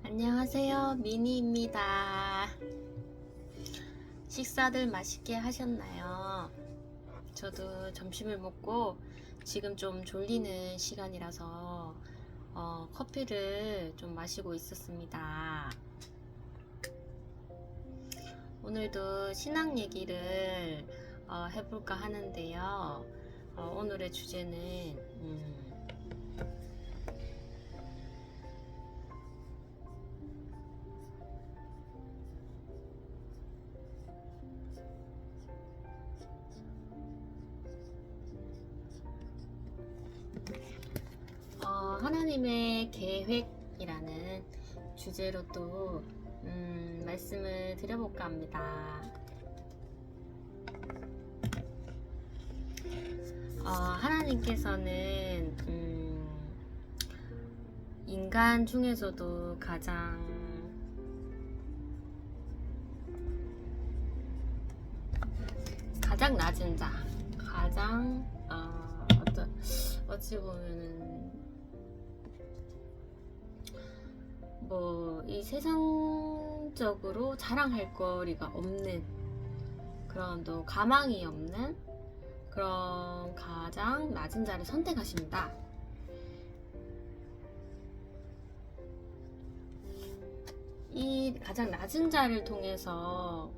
안녕하세요, 미니입니다. 식사들 맛있게 하셨나요? 저도 점심을 먹고 지금 좀 졸리는 시간이라서 커피를 좀 마시고 있었습니다. 오늘도 신앙 얘기를 해볼까 하는데요. 오늘의 주제는 하나님의 계획이라는 주제로 또 말씀을 드려볼까 합니다. 하나님께서는 인간 중에서도 가장 낮은 자, 어찌 보면은 이 세상적으로 자랑할 거리가 없는 그런 또 가망이 없는 그런 가장 낮은 자를 선택하십니다. 이 가장 낮은 자를 통해서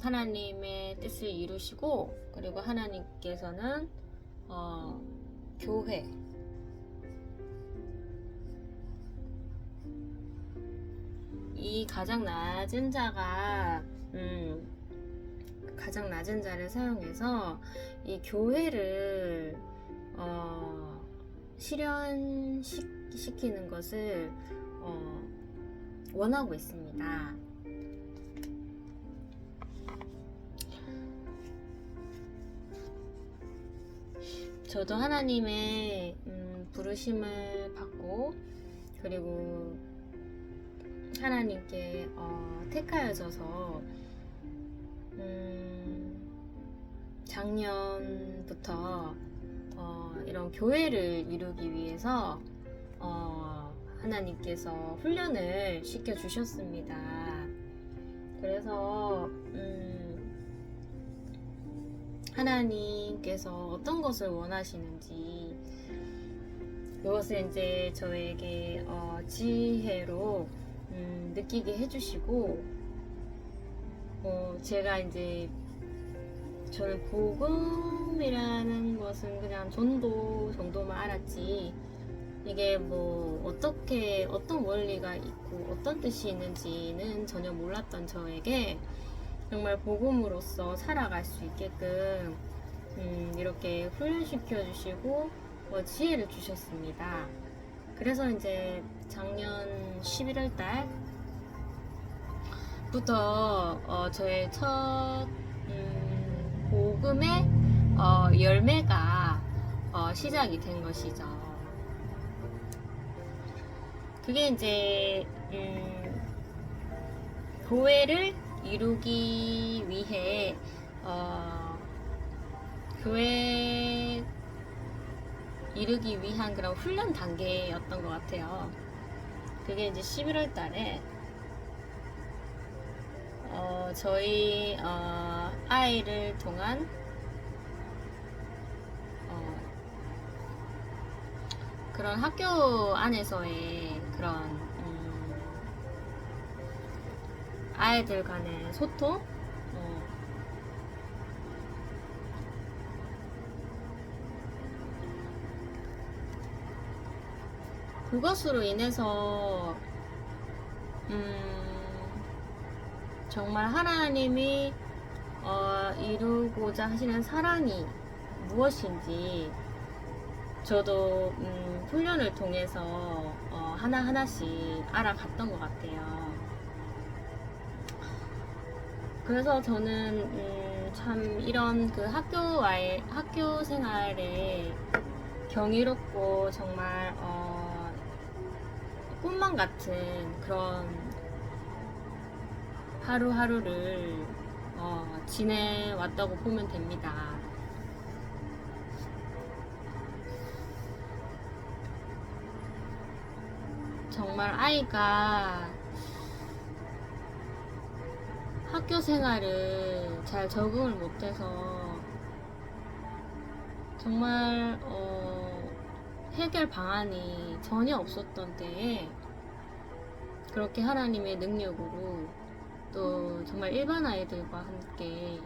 하나님의 뜻을 이루시고, 그리고 하나님께서는 교회, 이 가장 낮은 자가 가장 낮은 자를 사용해서 이 교회를 실현시키는 것을 원하고 있습니다. 저도 하나님의 부르심을 받고, 그리고 하나님께 택하여져서 작년부터 이런 교회를 이루기 위해서 하나님께서 훈련을 시켜 주셨습니다. 그래서 하나님께서 어떤 것을 원하시는지 이것을 이제 저에게 지혜로 느끼게 해주시고, 제가 이제 저는 복음이라는 것은 그냥 전도 정도만 알았지, 이게 어떤 원리가 있고 어떤 뜻이 있는지는 전혀 몰랐던 저에게 정말 복음으로서 살아갈 수 있게끔 이렇게 훈련시켜 주시고 지혜를 주셨습니다. 그래서 이제 작년 11월 달부터 저의 첫 복음의 열매가 시작이 된 것이죠. 그게 이제 교회를 이루기 위해 교회 이루기 위한 그런 훈련 단계였던 것 같아요. 그게 이제 11월 달에 저희 아이를 통한 그런 학교 안에서의 그런 아이들 간의 소통, 그것으로 인해서 정말 하나님이 이루고자 하시는 사랑이 무엇인지 저도 훈련을 통해서 하나하나씩 알아갔던 것 같아요. 그래서 저는 참 이런 그 학교 생활에 경이롭고 정말 꿈만 같은 그런 하루하루를 지내왔다고 보면 됩니다. 정말 아이가 학교 생활을 잘 적응을 못해서 정말 해결 방안이 전혀 없었던 때에 그렇게 하나님의 능력으로 또 정말 일반 아이들과 함께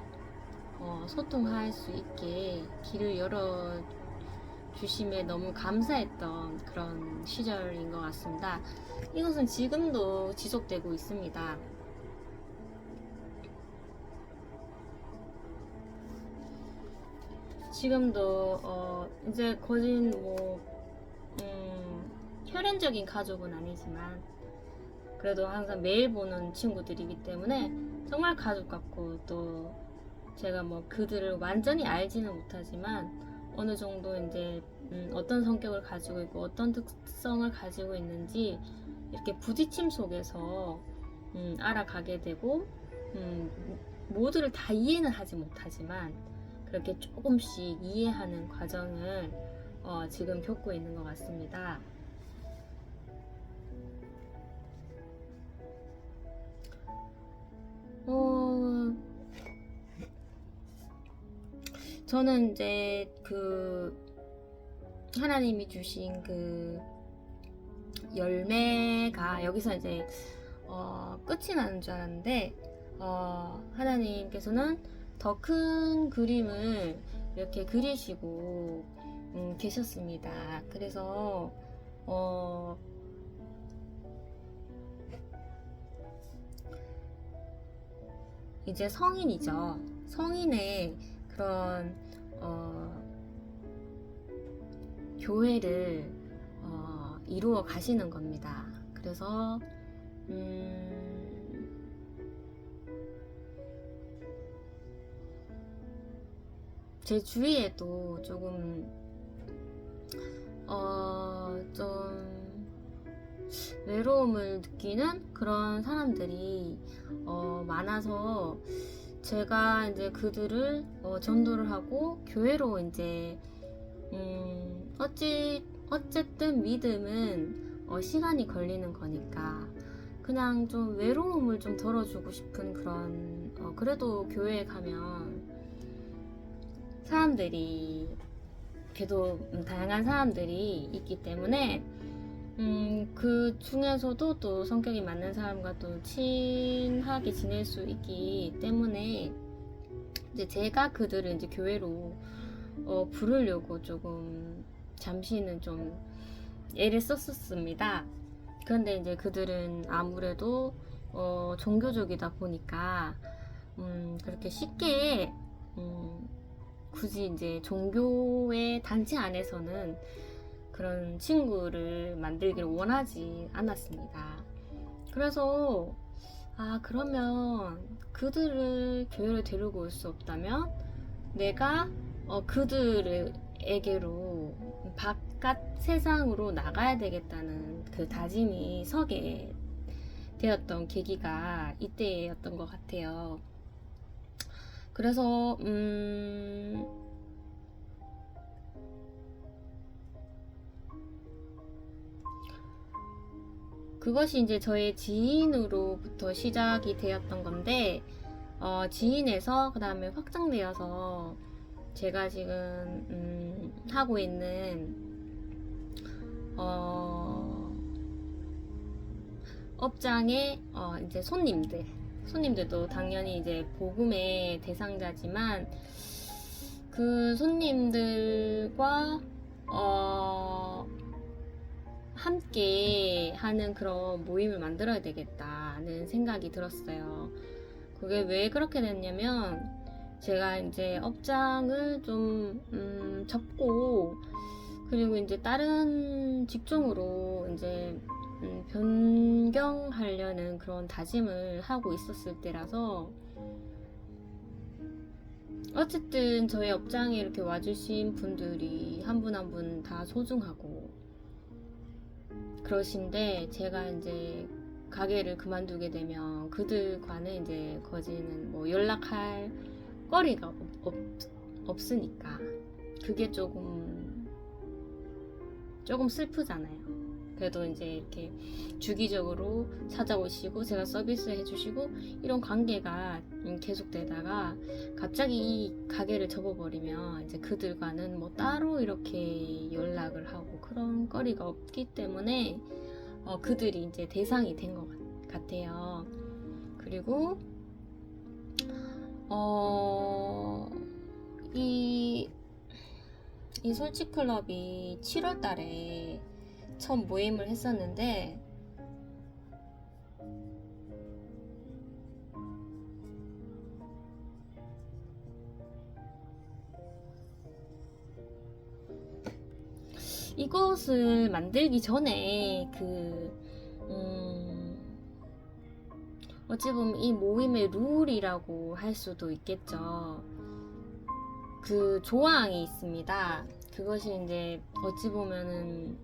소통할 수 있게 길을 열어 주심에 너무 감사했던 그런 시절인 것 같습니다. 이것은 지금도 지속되고 있습니다. 지금도 이제 거진 혈연적인 가족은 아니지만 그래도 항상 매일 보는 친구들이기 때문에 정말 가족 같고, 또 제가 그들을 완전히 알지는 못하지만 어느 정도 이제 어떤 성격을 가지고 있고 어떤 특성을 가지고 있는지 이렇게 부딪힘 속에서 알아가게 되고, 모두를 다 이해는 하지 못하지만 그렇게 조금씩 이해하는 과정을 지금 겪고 있는 것 같습니다. 저는 이제 하나님이 주신 열매가 여기서 이제 끝이 나는 줄 알았는데, 하나님께서는 더 큰 그림을 이렇게 그리시고 계셨습니다. 그래서 이제 성인이죠. 성인의 그런 교회를 이루어 가시는 겁니다. 그래서 제 주위에도 조금 좀 외로움을 느끼는 그런 사람들이 많아서 제가 이제 그들을 전도를 하고 교회로 이제 어쨌든 믿음은 시간이 걸리는 거니까 그냥 좀 외로움을 좀 덜어주고 싶은 그런 그래도 교회에 가면 사람들이 그래도 다양한 사람들이 있기 때문에 그 중에서도 또 성격이 맞는 사람과 또 친하게 지낼 수 있기 때문에 이제 제가 그들을 이제 교회로 부르려고 조금 잠시는 좀 애를 썼었습니다. 그런데 이제 그들은 아무래도 종교적이다 보니까 그렇게 쉽게 굳이 이제 종교의 단체 안에서는 그런 친구를 만들기를 원하지 않았습니다. 그래서 그러면 그들을 교회를 데리고 올 수 없다면 내가 그들에게로 바깥 세상으로 나가야 되겠다는 그 다짐이 서게 되었던 계기가 이때였던 것 같아요. 그래서 그것이 이제 저의 지인으로부터 시작이 되었던 건데, 지인에서 그 다음에 확장되어서 제가 지금 하고 있는 업장의 이제 손님들도 당연히 이제 복음의 대상자지만 그 손님들과 함께 하는 그런 모임을 만들어야 되겠다는 생각이 들었어요. 그게 왜 그렇게 됐냐면 제가 이제 업장을 좀 접고 그리고 이제 다른 직종으로 이제 변경하려는 그런 다짐을 하고 있었을 때라서 어쨌든 저희 업장에 이렇게 와주신 분들이 한 분 한 분 다 소중하고 그러신데 제가 이제 가게를 그만두게 되면 그들과는 이제 거지는 연락할 거리가 없으니까 그게 조금 슬프잖아요. 그래도 이제 이렇게 주기적으로 찾아오시고 제가 서비스 해주시고 이런 관계가 계속되다가 갑자기 이 가게를 접어버리면 이제 그들과는 뭐 따로 이렇게 연락을 하고 그런 거리가 없기 때문에 그들이 이제 대상이 된 것 같아요. 그리고 이 솔직클럽이 7월 달에 처음 모임을 했었는데 이것을 만들기 전에 어찌 보면 이 모임의 룰이라고 할 수도 있겠죠. 그 조항이 있습니다. 그것이 이제 어찌 보면은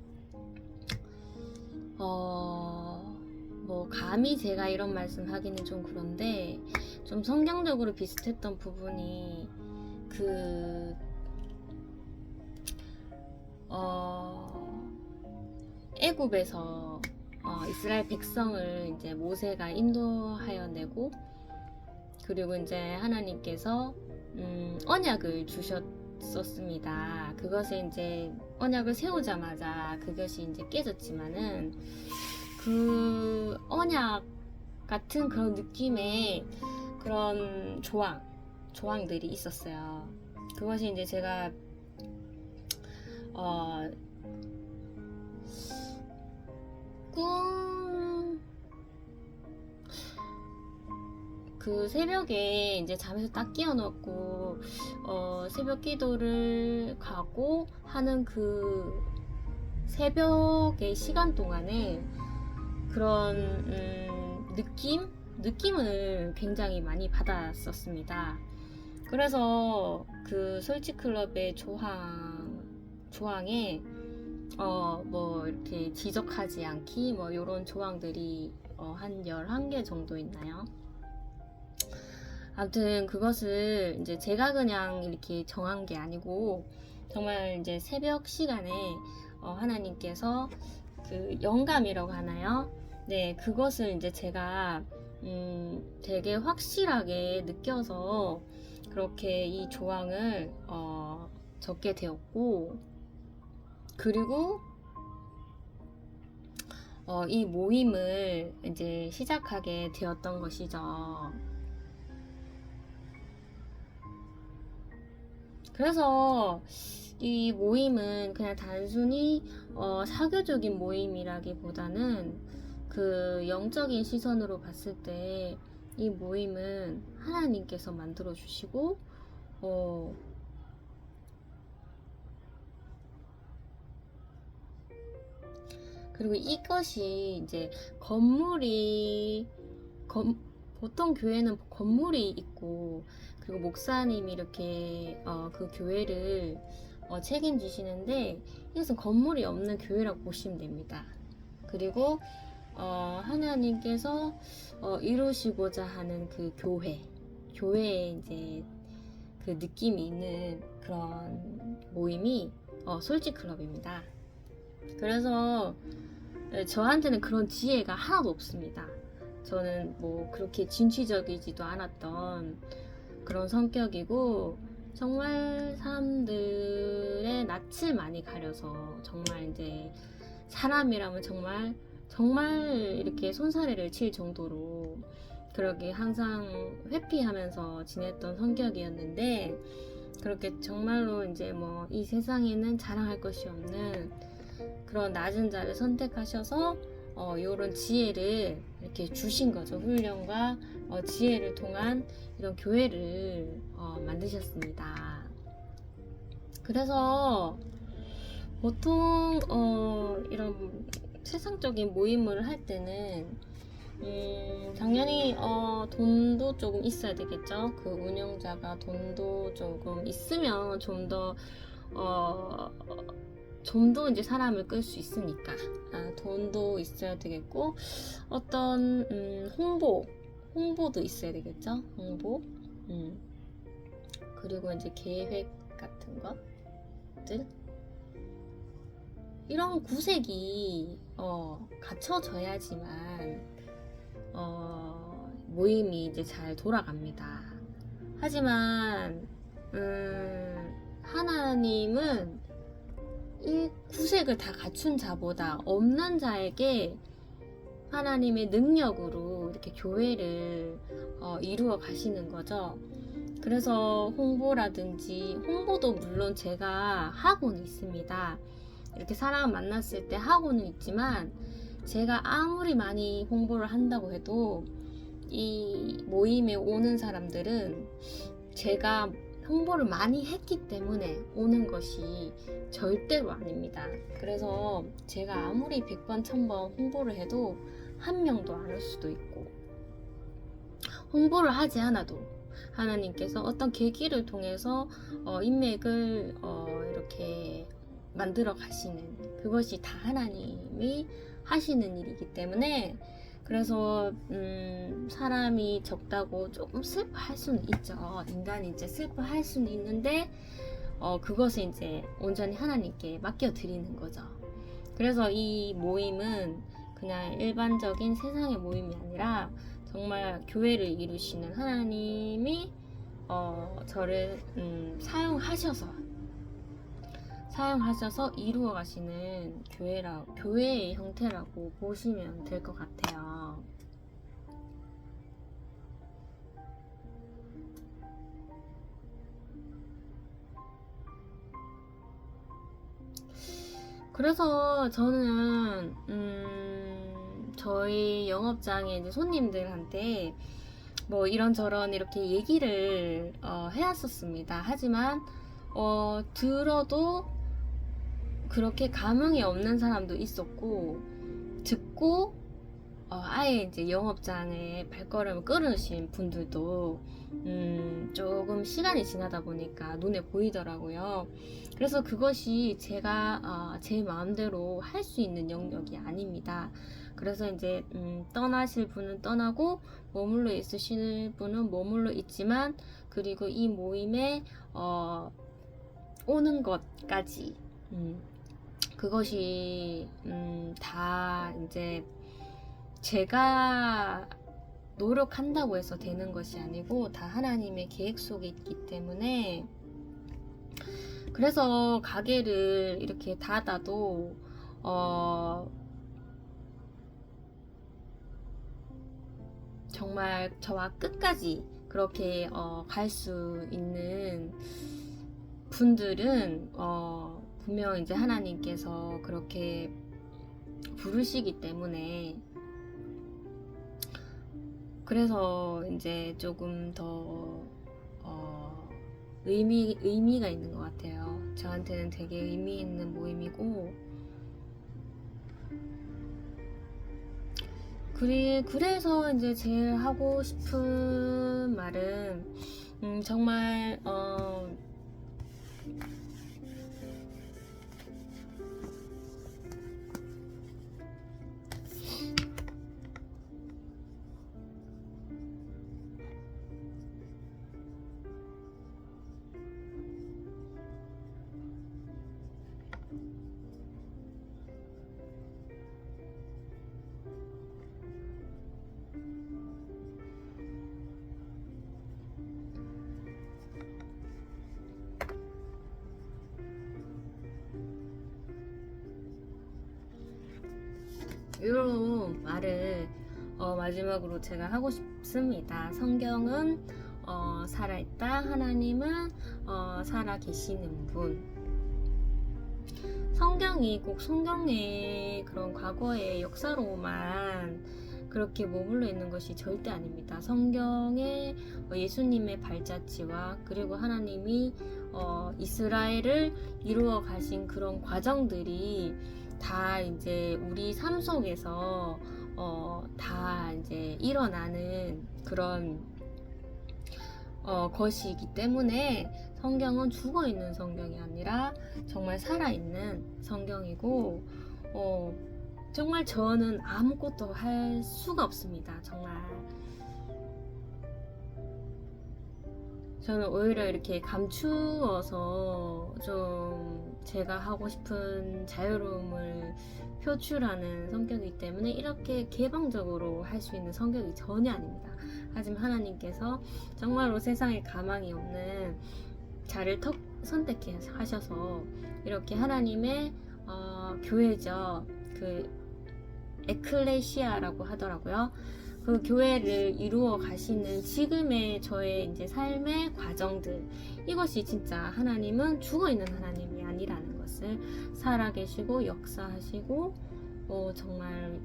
뭐 감히 제가 이런 말씀 하기는 좀 그런데 좀 성경적으로 비슷했던 부분이 애굽에서 이스라엘 백성을 이제 모세가 인도하여 내고 그리고 이제 하나님께서 언약을 주셨었습니다. 그것에 이제 언약을 세우자마자 그것이 이제 깨졌지만은 그 언약 같은 그런 느낌의 그런 조항들이 있었어요. 그것이 이제 제가 그 새벽에 이제 잠에서 딱 깨어났고 새벽 기도를 가고 하는 그 새벽의 시간 동안에 그런 느낌을 굉장히 많이 받았었습니다. 그래서 그 솔직클럽의 조항에 뭐 이렇게 지적하지 않기 뭐 요런 조항들이 한 11개 정도 있나요? 아무튼 그것을 이제 제가 그냥 이렇게 정한 게 아니고 정말 이제 새벽 시간에 하나님께서 그 영감이라고 하나요? 네, 그것을 이제 제가 되게 확실하게 느껴서 그렇게 이 조항을 적게 되었고, 그리고 이 모임을 이제 시작하게 되었던 것이죠. 그래서 이 모임은 그냥 단순히 사교적인 모임이라기보다는 그 영적인 시선으로 봤을 때 이 모임은 하나님께서 만들어 주시고 그리고 이것이 이제 보통 교회는 건물이 있고 그리고 목사님이 이렇게 그 교회를 책임지시는데 이것은 건물이 없는 교회라고 보시면 됩니다. 그리고 하나님께서 이루시고자 하는 그 교회에 이제 그 느낌이 있는 그런 모임이 솔직클럽입니다. 그래서 저한테는 그런 지혜가 하나도 없습니다. 저는 뭐 그렇게 진취적이지도 않았던 그런 성격이고 정말 사람들의 낯을 많이 가려서 정말 이제 사람이라면 정말 이렇게 손사래를 칠 정도로 그렇게 항상 회피하면서 지냈던 성격이었는데 그렇게 정말로 이제 뭐 이 세상에는 자랑할 것이 없는 그런 낮은 자를 선택하셔서 이런 지혜를 이렇게 주신 거죠. 훈련과 지혜를 통한 이런 교회를 만드셨습니다. 그래서 보통 이런 세상적인 모임을 할 때는 당연히 돈도 조금 있어야 되겠죠. 그 운영자가 돈도 조금 있으면 좀 더 이제 사람을 끌 수 있으니까 돈도 있어야 되겠고 어떤 홍보도 있어야 되겠죠. 홍보 그리고 이제 계획 같은 것들 이런 구색이 갖춰져야지만 모임이 이제 잘 돌아갑니다. 하지만 하나님은 이 구색을 다 갖춘 자보다 없는 자에게 하나님의 능력으로 이렇게 교회를 이루어 가시는 거죠. 그래서 홍보도 물론 제가 하고는 있습니다. 이렇게 사람 만났을 때 하고는 있지만, 제가 아무리 많이 홍보를 한다고 해도 이 모임에 오는 사람들은 제가 홍보를 많이 했기 때문에 오는 것이 절대로 아닙니다. 그래서 제가 아무리 100번 1000번 홍보를 해도 한 명도 안 올 수도 있고, 홍보를 하지 않아도 하나님께서 어떤 계기를 통해서 인맥을 이렇게 만들어 가시는, 그것이 다 하나님이 하시는 일이기 때문에, 그래서 사람이 적다고 조금 슬퍼할 수는 있죠. 인간이 이제 슬퍼할 수는 있는데 그것을 이제 온전히 하나님께 맡겨드리는 거죠. 그래서 이 모임은 그냥 일반적인 세상의 모임이 아니라 정말 교회를 이루시는 하나님이 저를 사용하셔서 이루어 가시는 교회의 형태라고 보시면 될 것 같아요. 그래서 저는 저희 영업장에 이제 손님들한테 뭐 이런저런 이렇게 얘기를 해왔었습니다. 하지만 들어도 그렇게 감흥이 없는 사람도 있었고, 듣고 아예 이제 영업장에 발걸음을 끊으신 분들도 조금 시간이 지나다 보니까 눈에 보이더라고요. 그래서 그것이 제가 제 마음대로 할 수 있는 영역이 아닙니다. 그래서 이제 떠나실 분은 떠나고 머물러 있으실 분은 머물러 있지만, 그리고 이 모임에 오는 것까지 그것이 다 이제 제가 노력한다고 해서 되는 것이 아니고 다 하나님의 계획 속에 있기 때문에, 그래서 가게를 이렇게 닫아도 정말 저와 끝까지 그렇게 갈 수 있는 분들은 분명 이제 하나님께서 그렇게 부르시기 때문에, 그래서 이제 조금 더 의미가 있는 것 같아요. 저한테는 되게 의미 있는 모임이고, 그래서 이제 제일 하고 싶은 말은 정말 이런 말을 마지막으로 제가 하고 싶습니다. 성경은 살아있다, 하나님은 살아 계시는 분. 성경이 꼭 성경의 그런 과거의 역사로만 그렇게 머물러 있는 것이 절대 아닙니다. 성경에 예수님의 발자취와, 그리고 하나님이 이스라엘을 이루어 가신 그런 과정들이 다 이제 우리 삶 속에서 다 이제 일어나는 그런 것이기 때문에, 성경은 죽어 있는 성경이 아니라 정말 살아 있는 성경이고, 정말 저는 아무것도 할 수가 없습니다. 정말 저는 오히려 이렇게 감추어서 좀 제가 하고 싶은 자유로움을 표출하는 성격이기 때문에 이렇게 개방적으로 할 수 있는 성격이 전혀 아닙니다. 하지만 하나님께서 정말로 세상에 가망이 없는 자를 선택하셔서 이렇게 하나님의 교회죠. 그 에클레시아라고 하더라고요. 그 교회를 이루어 가시는 지금의 저의 이제 삶의 과정들, 이것이 진짜 하나님은 죽어 있는 하나님이 아니라는 것을, 살아계시고 역사하시고 정말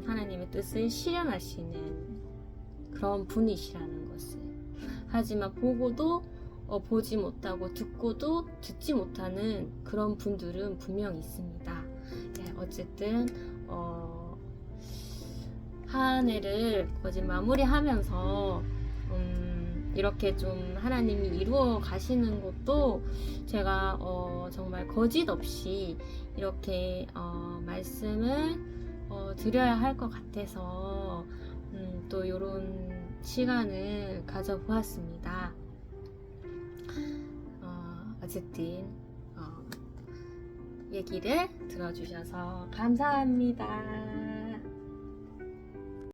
하나님의 뜻을 실현하시는 그런 분이시라는 것을, 하지만 보고도 보지 못하고 듣고도 듣지 못하는 그런 분들은 분명히 있습니다. 네, 어쨌든 한 해를 거의 마무리하면서 이렇게 좀 하나님이 이루어 가시는 것도 제가 정말 거짓 없이 이렇게 말씀을 드려야 할 것 같아서 또 이런 시간을 가져보았습니다. 어쨌든 얘기를 들어주셔서 감사합니다.